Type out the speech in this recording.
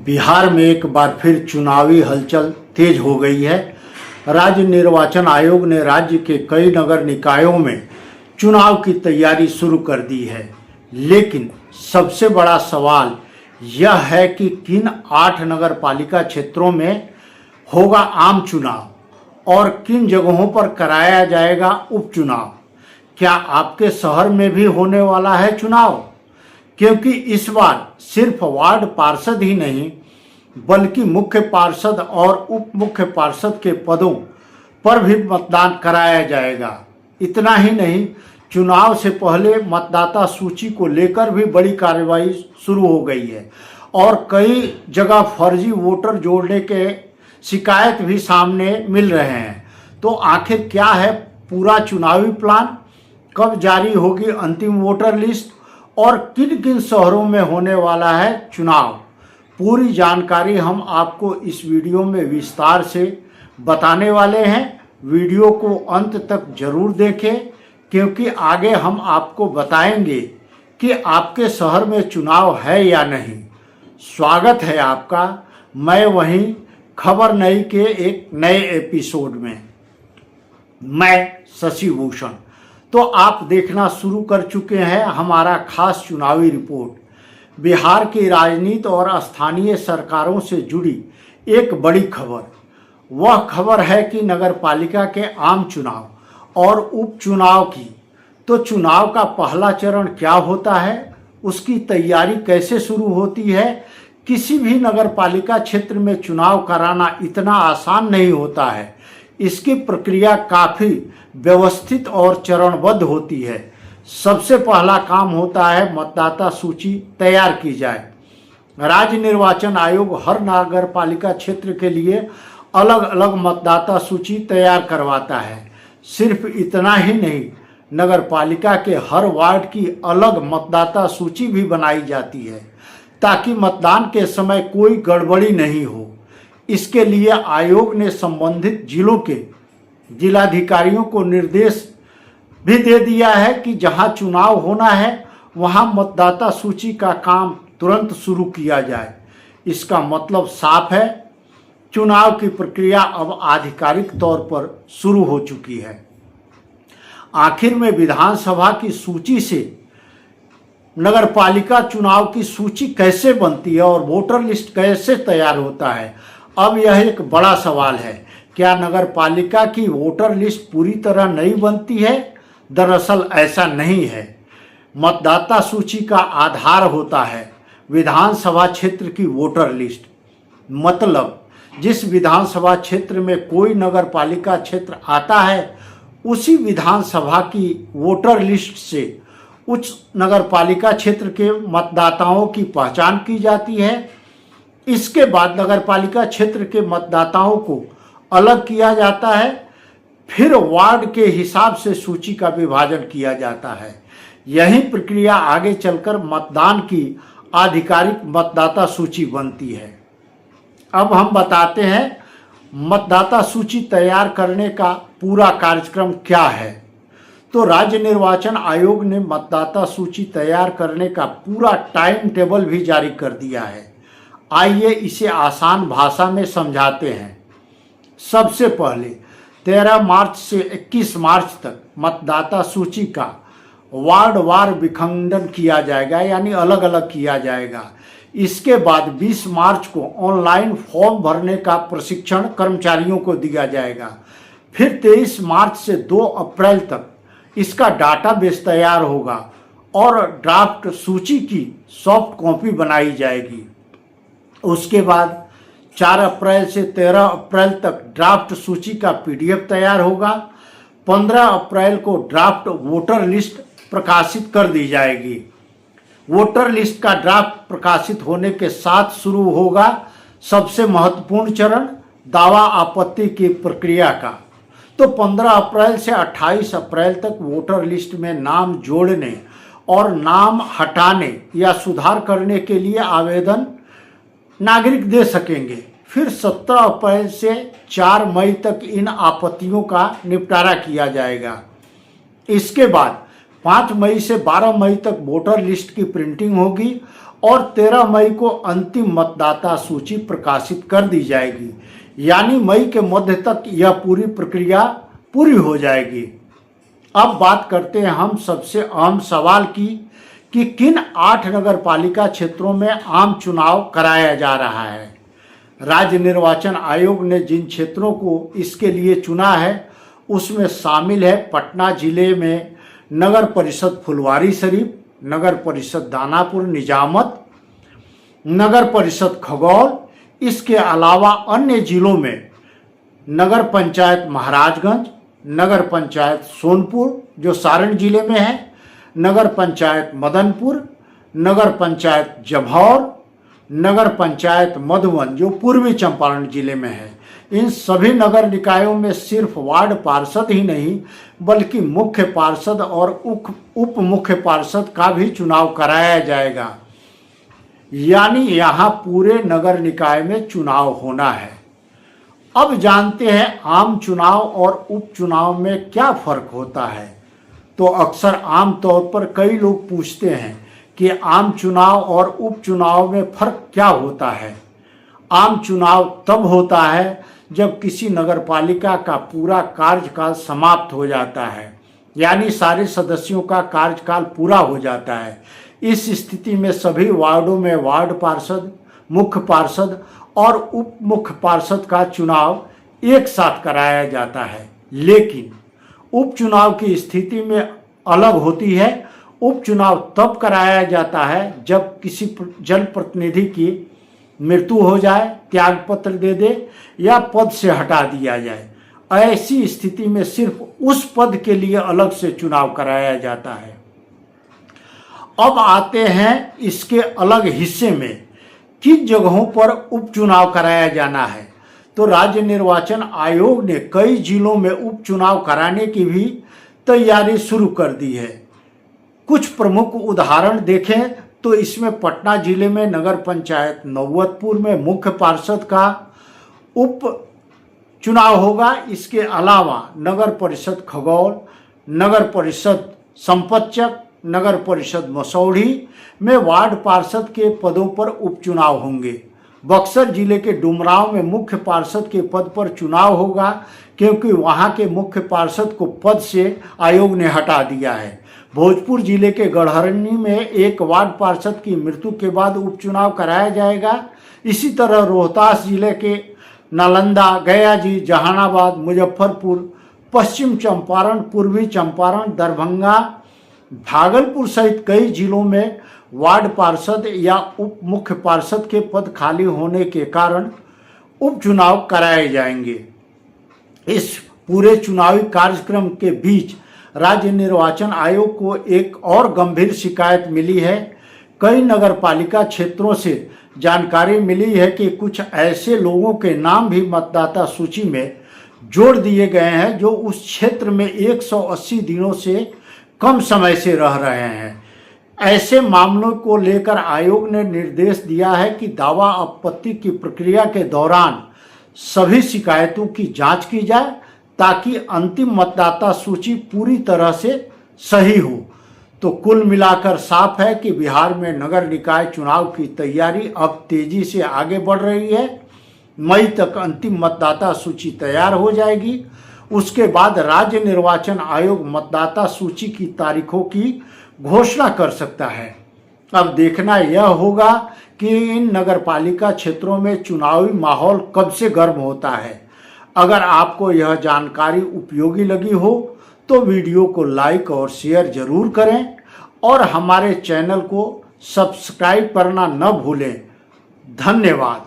बिहार में एक बार फिर चुनावी हलचल तेज हो गई है। राज्य निर्वाचन आयोग ने राज्य के कई नगर निकायों में चुनाव की तैयारी शुरू कर दी है, लेकिन सबसे बड़ा सवाल यह है कि किन 8 नगर पालिका क्षेत्रों में होगा आम चुनाव और किन जगहों पर कराया जाएगा उपचुनाव। क्या आपके शहर में भी होने वाला है चुनाव? क्योंकि इस बार सिर्फ वार्ड पार्षद ही नहीं बल्कि मुख्य पार्षद और उप मुख्य पार्षद के पदों पर भी मतदान कराया जाएगा। इतना ही नहीं, चुनाव से पहले मतदाता सूची को लेकर भी बड़ी कार्रवाई शुरू हो गई है और कई जगह फर्जी वोटर जोड़ने के शिकायत भी सामने मिल रहे हैं। तो आखिर क्या है पूरा चुनावी प्लान? कब जारी होगी अंतिम वोटर लिस्ट और किन किन शहरों में होने वाला है चुनाव? पूरी जानकारी हम आपको इस वीडियो में विस्तार से बताने वाले हैं। वीडियो को अंत तक जरूर देखें, क्योंकि आगे हम आपको बताएंगे कि आपके शहर में चुनाव है या नहीं। स्वागत है आपका मैं वहीं खबर नई के एक नए एपिसोड में। मैं शशि भूषण। तो आप देखना शुरू कर चुके हैं हमारा खास चुनावी रिपोर्ट। बिहार की राजनीति और स्थानीय सरकारों से जुड़ी एक बड़ी खबर। वह खबर है कि नगर पालिका के आम चुनाव और उपचुनाव की। तो चुनाव का पहला चरण क्या होता है, उसकी तैयारी कैसे शुरू होती है। किसी भी नगर पालिका क्षेत्र में चुनाव कराना इतना आसान नहीं होता है। इसकी प्रक्रिया काफ़ी व्यवस्थित और चरणबद्ध होती है। सबसे पहला काम होता है मतदाता सूची तैयार की जाए। राज्य निर्वाचन आयोग हर नगर पालिका क्षेत्र के लिए अलग अलग मतदाता सूची तैयार करवाता है। सिर्फ इतना ही नहीं, नगर पालिका के हर वार्ड की अलग मतदाता सूची भी बनाई जाती है ताकि मतदान के समय कोई गड़बड़ी नहीं हो। इसके लिए आयोग ने संबंधित जिलों के जिलाधिकारियों को निर्देश भी दे दिया है कि जहां चुनाव होना है वहां मतदाता सूची का काम तुरंत शुरू किया जाए। इसका मतलब साफ है, चुनाव की प्रक्रिया अब आधिकारिक तौर पर शुरू हो चुकी है। आखिर में विधानसभा की सूची से नगरपालिका चुनाव की सूची कैसे बनती है और वोटर लिस्ट कैसे तैयार होता है, अब यह एक बड़ा सवाल है। क्या नगर पालिका की वोटर लिस्ट पूरी तरह नहीं बनती है? दरअसल ऐसा नहीं है। मतदाता सूची का आधार होता है विधानसभा क्षेत्र की वोटर लिस्ट। मतलब जिस विधानसभा क्षेत्र में कोई नगर पालिका क्षेत्र आता है उसी विधानसभा की वोटर लिस्ट से उस नगर पालिका क्षेत्र के मतदाताओं की पहचान की जाती है। इसके बाद नगर पालिका क्षेत्र के मतदाताओं को अलग किया जाता है। फिर वार्ड के हिसाब से सूची का विभाजन किया जाता है। यही प्रक्रिया आगे चलकर मतदान की आधिकारिक मतदाता सूची बनती है। अब हम बताते हैं मतदाता सूची तैयार करने का पूरा कार्यक्रम क्या है। तो राज्य निर्वाचन आयोग ने मतदाता सूची तैयार करने का पूरा टाइम टेबल भी जारी कर दिया है। आइए इसे आसान भाषा में समझाते हैं। सबसे पहले 13 मार्च से 21 मार्च तक मतदाता सूची का वार्डवार विखंडन किया जाएगा, यानी अलग अलग किया जाएगा। इसके बाद 20 मार्च को ऑनलाइन फॉर्म भरने का प्रशिक्षण कर्मचारियों को दिया जाएगा। फिर 23 मार्च से 2 अप्रैल तक इसका डाटाबेस तैयार होगा और ड्राफ्ट सूची की सॉफ्ट कॉपी बनाई जाएगी। उसके बाद 4 अप्रैल से 13 अप्रैल तक ड्राफ्ट सूची का PDF तैयार होगा। 15 अप्रैल को ड्राफ्ट वोटर लिस्ट प्रकाशित कर दी जाएगी। वोटर लिस्ट का ड्राफ्ट प्रकाशित होने के साथ शुरू होगा सबसे महत्वपूर्ण चरण, दावा आपत्ति की प्रक्रिया का। तो 15 अप्रैल से 28 अप्रैल तक वोटर लिस्ट में नाम जोड़ने और नाम हटाने या सुधार करने के लिए आवेदन नागरिक दे सकेंगे। फिर 17 अप्रैल से 4 मई तक इन आपत्तियों का निपटारा किया जाएगा। इसके बाद 5 मई से 12 मई तक वोटर लिस्ट की प्रिंटिंग होगी और 13 मई को अंतिम मतदाता सूची प्रकाशित कर दी जाएगी। यानी मई के मध्य तक यह पूरी प्रक्रिया पूरी हो जाएगी। अब बात करते हैं हम सबसे अहम सवाल की कि किन 8 नगर पालिका क्षेत्रों में आम चुनाव कराया जा रहा है। राज्य निर्वाचन आयोग ने जिन क्षेत्रों को इसके लिए चुना है उसमें शामिल है पटना जिले में नगर परिषद फुलवारी शरीफ, नगर परिषद दानापुर निजामत, नगर परिषद खगौल। इसके अलावा अन्य जिलों में नगर पंचायत महाराजगंज, नगर पंचायत सोनपुर जो सारण जिले में है, नगर पंचायत मदनपुर, नगर पंचायत जभौर, नगर पंचायत मधुबन जो पूर्वी चंपारण जिले में है। इन सभी नगर निकायों में सिर्फ वार्ड पार्षद ही नहीं बल्कि मुख्य पार्षद और उप मुख्य पार्षद का भी चुनाव कराया जाएगा। यानी यहाँ पूरे नगर निकाय में चुनाव होना है। अब जानते हैं आम चुनाव और उपचुनाव में क्या फर्क होता है। तो अक्सर आम तौर पर कई लोग पूछते हैं कि आम चुनाव और उपचुनाव में फर्क क्या होता है। आम चुनाव तब होता है जब किसी नगर पालिका का पूरा कार्यकाल समाप्त हो जाता है, यानी सारे सदस्यों का कार्यकाल पूरा हो जाता है। इस स्थिति में सभी वार्डों में वार्ड पार्षद, मुख्य पार्षद और उप मुख्य पार्षद का चुनाव एक साथ कराया जाता है। लेकिन उपचुनाव की स्थिति में अलग होती है। उपचुनाव तब कराया जाता है जब किसी जनप्रतिनिधि की मृत्यु हो जाए, त्यागपत्र दे दे या पद से हटा दिया जाए। ऐसी स्थिति में सिर्फ उस पद के लिए अलग से चुनाव कराया जाता है। अब आते हैं इसके अलग हिस्से में किन जगहों पर उपचुनाव कराया जाना है। तो राज्य निर्वाचन आयोग ने कई जिलों में उपचुनाव कराने की भी तैयारी शुरू कर दी है। कुछ प्रमुख उदाहरण देखें तो इसमें पटना जिले में नगर पंचायत नौबतपुर में मुख्य पार्षद का उप चुनाव होगा। इसके अलावा नगर परिषद खगौल, नगर परिषद संपतचक, नगर परिषद मसौढ़ी में वार्ड पार्षद के पदों पर उपचुनाव होंगे। बक्सर जिले के डुमरांव में मुख्य पार्षद के पद पर चुनाव होगा क्योंकि वहां के मुख्य पार्षद को पद से आयोग ने हटा दिया है। भोजपुर जिले के गढ़हरनी में एक वार्ड पार्षद की मृत्यु के बाद उपचुनाव कराया जाएगा। इसी तरह रोहतास जिले के नालंदा, गयाजी, जहानाबाद, मुजफ्फरपुर, पश्चिम चंपारण, पूर्वी चंपारण, दरभंगा, भागलपुर सहित कई जिलों में वार्ड पार्षद या उप मुख्य पार्षद के पद खाली होने के कारण उपचुनाव कराए जाएंगे। इस पूरे चुनावी कार्यक्रम के बीच राज्य निर्वाचन आयोग को एक और गंभीर शिकायत मिली है। कई नगर पालिका क्षेत्रों से जानकारी मिली है कि कुछ ऐसे लोगों के नाम भी मतदाता सूची में जोड़ दिए गए हैं जो उस क्षेत्र में 180 दिनों से कम समय से रह रहे हैं। ऐसे मामलों को लेकर आयोग ने निर्देश दिया है कि दावा आपत्ति की प्रक्रिया के दौरान सभी शिकायतों की जांच की जाए ताकि अंतिम मतदाता सूची पूरी तरह से सही हो। तो कुल मिलाकर साफ है कि बिहार में नगर निकाय चुनाव की तैयारी अब तेजी से आगे बढ़ रही है। मई तक अंतिम मतदाता सूची तैयार हो जाएगी। उसके बाद राज्य निर्वाचन आयोग मतदाता सूची की तारीखों की घोषणा कर सकता है। अब देखना यह होगा कि इन नगरपालिका क्षेत्रों में चुनावी माहौल कब से गर्म होता है। अगर आपको यह जानकारी उपयोगी लगी हो तो वीडियो को लाइक और शेयर जरूर करें और हमारे चैनल को सब्सक्राइब करना न भूलें। धन्यवाद।